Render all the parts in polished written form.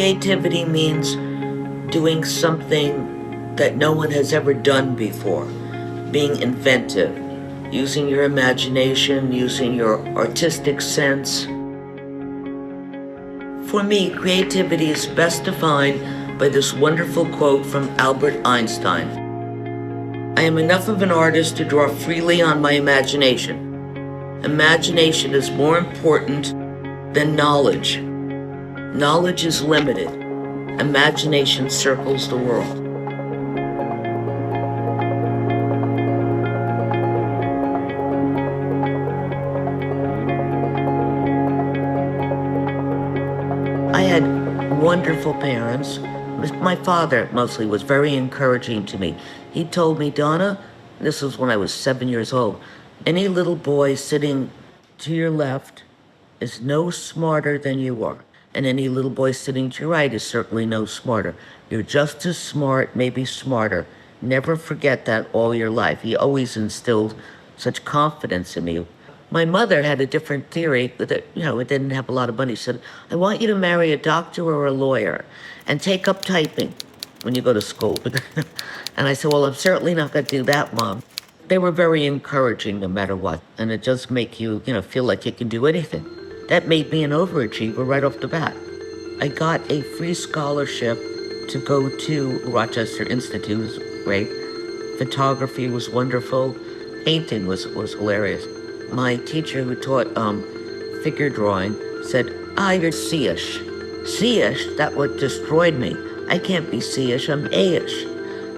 creativity means doing something that no one has ever done before, being inventive, using your imagination, using your artistic sense. For me, creativity is best defined by this wonderful quote from Albert Einstein. I am enough of an artist to draw freely on my imagination. Imagination is more important than knowledge. Knowledge is limited. Imagination circles the world. I had wonderful parents. My father mostly was very encouraging to me. He told me, Donna, this was when I was 7 years old, any little boy sitting to your left is no smarter than you are. And any little boy sitting to your right is certainly no smarter. You're just as smart, maybe smarter. Never forget that all your life. He always instilled such confidence in me. My mother had a different theory that, it didn't have a lot of money. She said, I want you to marry a doctor or a lawyer and take up typing when you go to school. And I said, well, I'm certainly not going to do that, Mom. They were very encouraging no matter what. And it does make you, feel like you can do anything. That made me an overachiever right off the bat. I got a free scholarship to go to Rochester Institute. It was great. Photography was wonderful. Painting was hilarious. My teacher who taught figure drawing said, you're C-ish. C-ish? That what destroyed me. I can't be C-ish, I'm A-ish.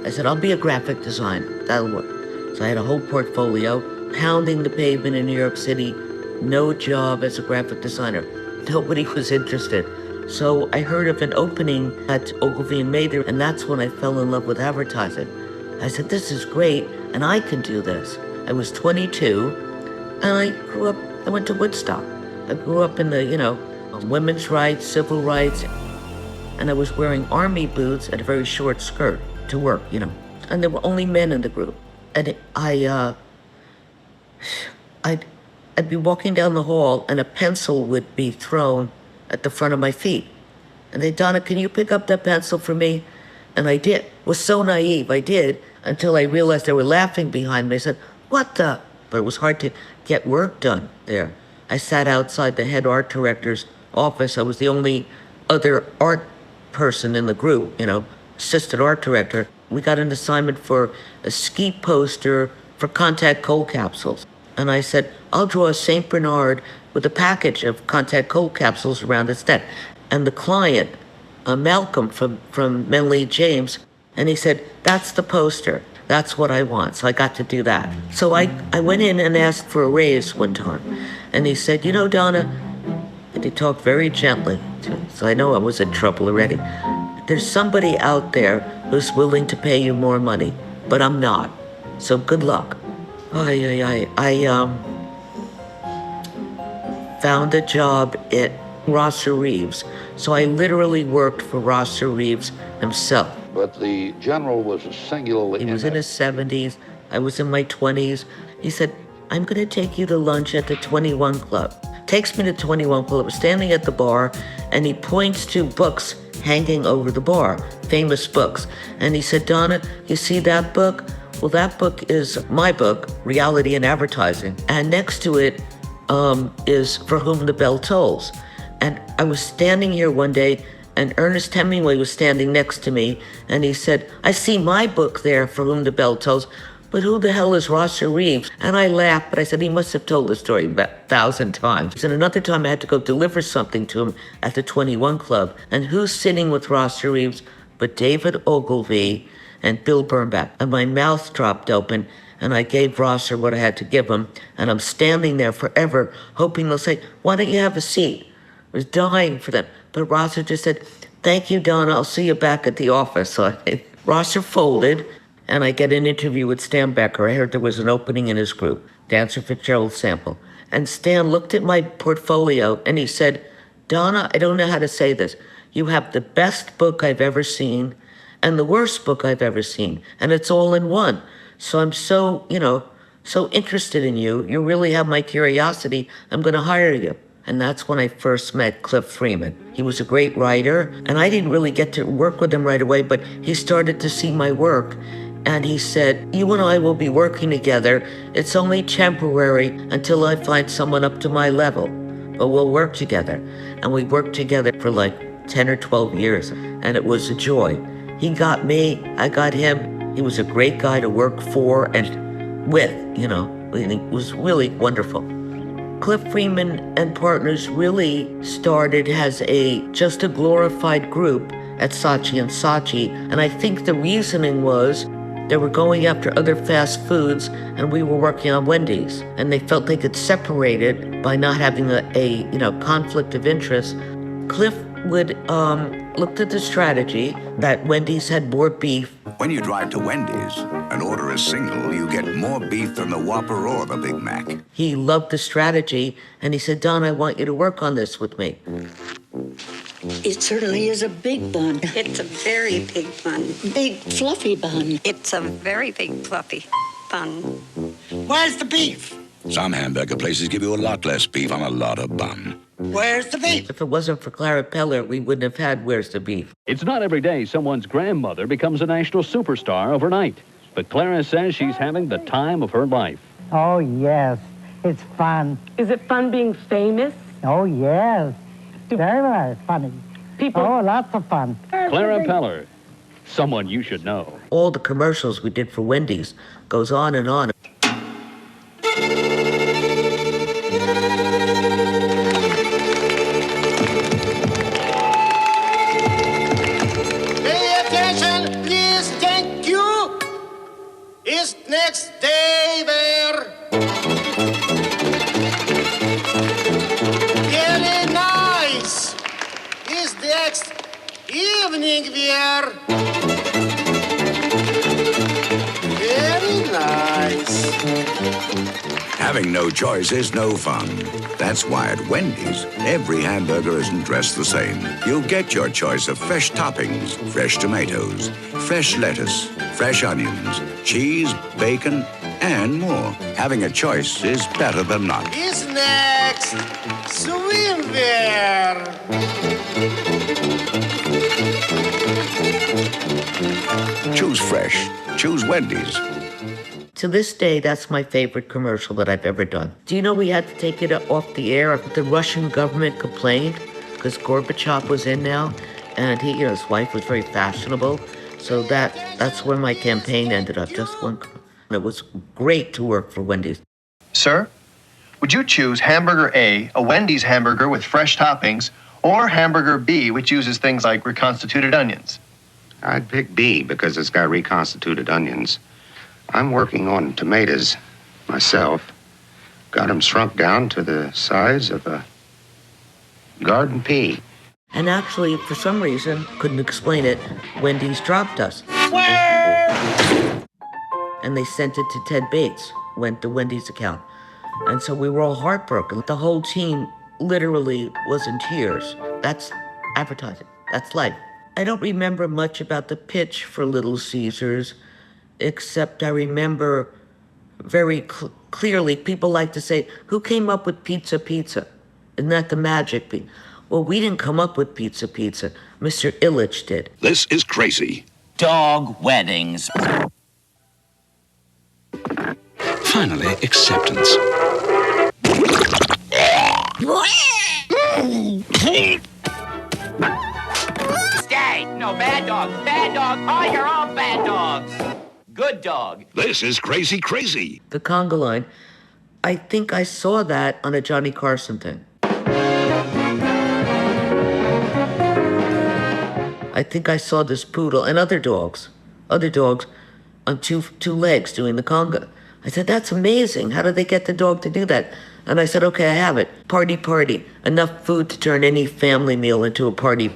I said, I'll be a graphic designer. That'll work. So I had a whole portfolio, pounding the pavement in New York City, no job as a graphic designer. Nobody was interested. So I heard of an opening at Ogilvy and Mather, and that's when I fell in love with advertising. I said, this is great, and I can do this. I was 22. And I went to Woodstock. I grew up in the, women's rights, civil rights, and I was wearing army boots and a very short skirt to work, And there were only men in the group. And I'd be walking down the hall and a pencil would be thrown at the front of my feet. And they, Donna, can you pick up that pencil for me? And I did. It was so naive, I did, until I realized they were laughing behind me. I said, what the? But it was hard to get work done there. I sat outside the head art director's office. I was the only other art person in the group, assistant art director. We got an assignment for a ski poster for contact cold capsules. And I said, I'll draw a St. Bernard with a package of contact cold capsules around its neck. And the client, Malcolm from Menley James, and he said, that's the poster. That's what I want. So I got to do that. So I went in and asked for a raise one time. And he said, Donna, and he talked very gently to me. So I know I was in trouble already. There's somebody out there who's willing to pay you more money, but I'm not. So good luck. I found a job at Rosser Reeves. So I literally worked for Rosser Reeves himself. But the general was singularly... He was in his 70s. I was in my 20s. He said, I'm going to take you to lunch at the 21 Club. Takes me to 21 Club. I was standing at the bar, and he points to books hanging over the bar, famous books. And he said, Donna, you see that book? Well, that book is my book, Reality and Advertising. And next to it is For Whom the Bell Tolls. And I was standing here one day, and Ernest Hemingway was standing next to me, and he said, I see my book there, For Whom the Bell Tolls, but who the hell is Rosser Reeves? And I laughed, but I said, he must have told the story about 1,000 times. And another time I had to go deliver something to him at the 21 Club, and who's sitting with Rosser Reeves but David Ogilvy and Bill Bernbach? And my mouth dropped open, and I gave Rosser what I had to give him, and I'm standing there forever, hoping they'll say, why don't you have a seat? I was dying for them. But Rosser just said, thank you, Donna, I'll see you back at the office. So Rosser folded, and I get an interview with Stan Becker. I heard there was an opening in his group, Dancer Fitzgerald Sample. And Stan looked at my portfolio, and he said, Donna, I don't know how to say this. You have the best book I've ever seen and the worst book I've ever seen, and it's all in one. So I'm so interested in you. You really have my curiosity. I'm going to hire you. And that's when I first met Cliff Freeman. He was a great writer, and I didn't really get to work with him right away, but he started to see my work. And he said, you and I will be working together. It's only temporary until I find someone up to my level, but we'll work together. And we worked together for like 10 or 12 years, and it was a joy. He got me, I got him. He was a great guy to work for and with, It was really wonderful. Cliff Freeman and Partners really started as just a glorified group at Saatchi & Saatchi, and I think the reasoning was they were going after other fast foods, and we were working on Wendy's, and they felt they could separate it by not having a conflict of interest. Cliff would looked at the strategy that Wendy's had more beef. When you drive to Wendy's and order a single, you get more beef than the Whopper or the Big Mac. He loved the strategy, and he said, Donna, I want you to work on this with me. It certainly is a big bun. It's a very big bun. Big, fluffy bun. It's a very big, fluffy bun. Where's the beef? Some hamburger places give you a lot less beef on a lot of bun. Where's the beef? If it wasn't for Clara Peller, we wouldn't have had Where's the Beef. It's not every day someone's grandmother becomes a national superstar overnight. But Clara says she's having the time of her life. Oh, yes. It's fun. Is it fun being famous? Oh, yes. Very funny. People... Oh, lots of fun. Clara Peller, someone you should know. All the commercials we did for Wendy's goes on and on. Is next day there? Really nice. Is next evening there? Very nice. Having no choice is no fun. That's why at Wendy's, every hamburger isn't dressed the same. You'll get your choice of fresh toppings, fresh tomatoes, fresh lettuce, fresh onions, cheese, bacon, and more. Having a choice is better than not. Is next swimwear? Choose fresh. Choose Wendy's. To this day, that's my favorite commercial that I've ever done. Do you know we had to take it off the air? The Russian government complained because Gorbachev was in now, and his wife was very fashionable. So that's where my campaign ended up, just one. It was great to work for Wendy's. Sir, would you choose hamburger A, a Wendy's hamburger with fresh toppings, or hamburger B, which uses things like reconstituted onions? I'd pick B because it's got reconstituted onions. I'm working on tomatoes myself. Got them shrunk down to the size of a garden pea. And actually, for some reason, couldn't explain it, Wendy's dropped us. And they sent it to Ted Bates, went to Wendy's account. And so we were all heartbroken. The whole team literally was in tears. That's advertising. That's life. I don't remember much about the pitch for Little Caesars, except I remember very clearly people like to say, who came up with pizza? Isn't that the magic? Well, we didn't come up with pizza. Mr. Illich did. This is crazy. Dog weddings. Finally, acceptance. Stay! No, bad dog. Bad dog. Oh, you're all bad dogs. Good dog. This is crazy. The conga line. I think I saw that on a Johnny Carson thing. I think I saw this poodle and other dogs on two legs doing the conga. I said, that's amazing. How did they get the dog to do that? And I said, okay, I have it. Party. Enough food to turn any family meal into a party.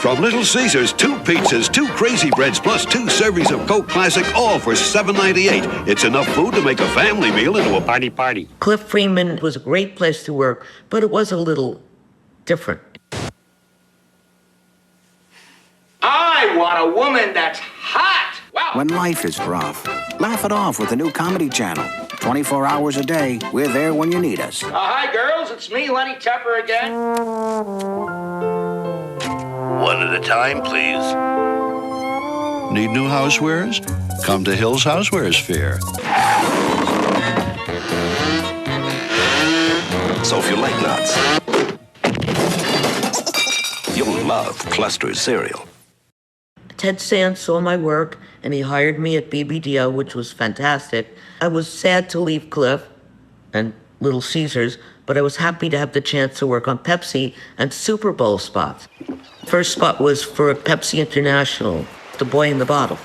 From Little Caesars, 2 pizzas, 2 crazy breads, plus 2 servings of Coke Classic, all for $7.98. It's enough food to make a family meal into a party. Cliff Freeman was a great place to work, but it was a little different. I want a woman that's hot. Wow. When life is rough, laugh it off with the new Comedy Channel. 24 hours a day, we're there when you need us. Hi, girls. It's me, Lenny Tupper again. One at a time, please. Need new housewares? Come to Hill's Housewares Fair. So if you like nuts, you'll love Cluster cereal. Ted Sands saw my work, and he hired me at BBDO, which was fantastic. I was sad to leave Cliff and Little Caesars, but I was happy to have the chance to work on Pepsi and Super Bowl spots. First spot was for Pepsi International, The Boy in the Bottle.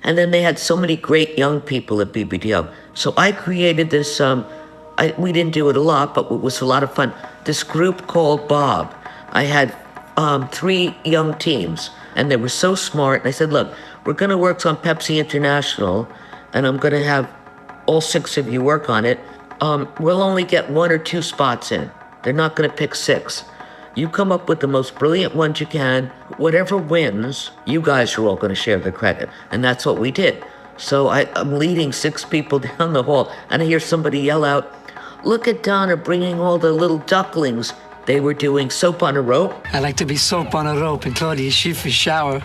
And then they had so many great young people at BBDO. So I created this, we didn't do it a lot, but it was a lot of fun. This group called Bob. I had 3 young teams, and they were so smart. And I said, look, we're going to work on Pepsi International, and I'm going to have all 6 of you work on it. We'll only get 1 or 2 spots in. They're not going to pick 6. You come up with the most brilliant ones you can. Whatever wins, you guys are all going to share the credit. And that's what we did. So I'm leading 6 people down the hall, and I hear somebody yell out, look at Donna bringing all the little ducklings. They were doing soap on a rope. I like to be soap on a rope and Claudia Schiffer's shower.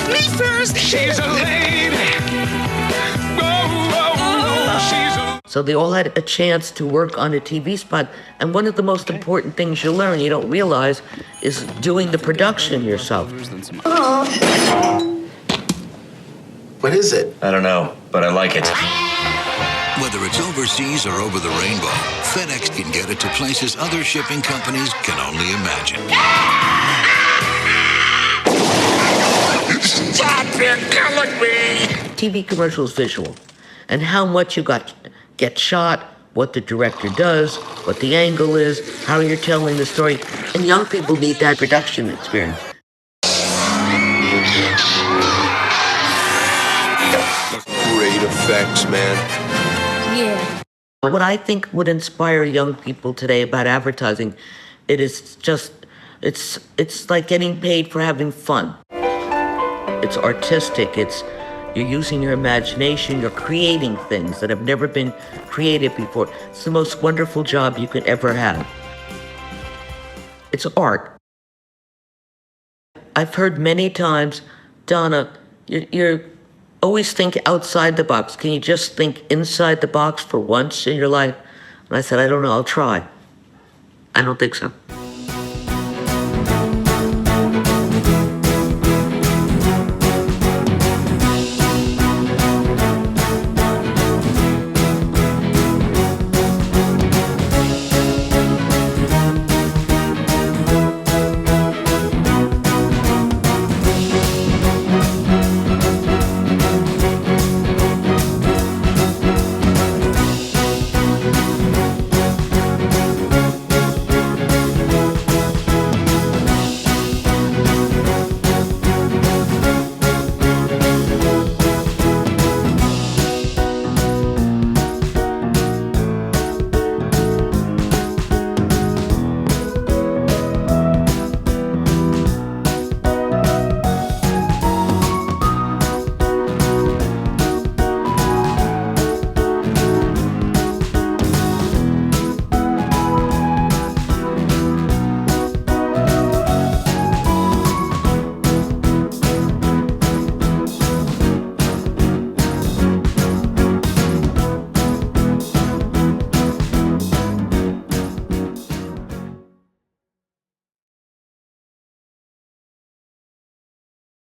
Me first. She's a lady. So they all had a chance to work on a TV spot. And one of the most important things you learn, you don't realize, is doing the production yourself. What is it? I don't know, but I like it. Whether it's overseas or over the rainbow, FedEx can get it to places other shipping companies can only imagine. Stop it, killing me! TV commercials visual. And how much you get shot, what the director does, what the angle is, how you're telling the story. And young people need that production experience. Great effects, man. Yeah. What I think would inspire young people today about advertising, it is just, it's like getting paid for having fun. It's artistic, you're using your imagination, you're creating things that have never been created before. It's the most wonderful job you could ever have. It's art. I've heard many times, Donna, you're always think outside the box. Can you just think inside the box for once in your life? And I said, I don't know, I'll try. I don't think so.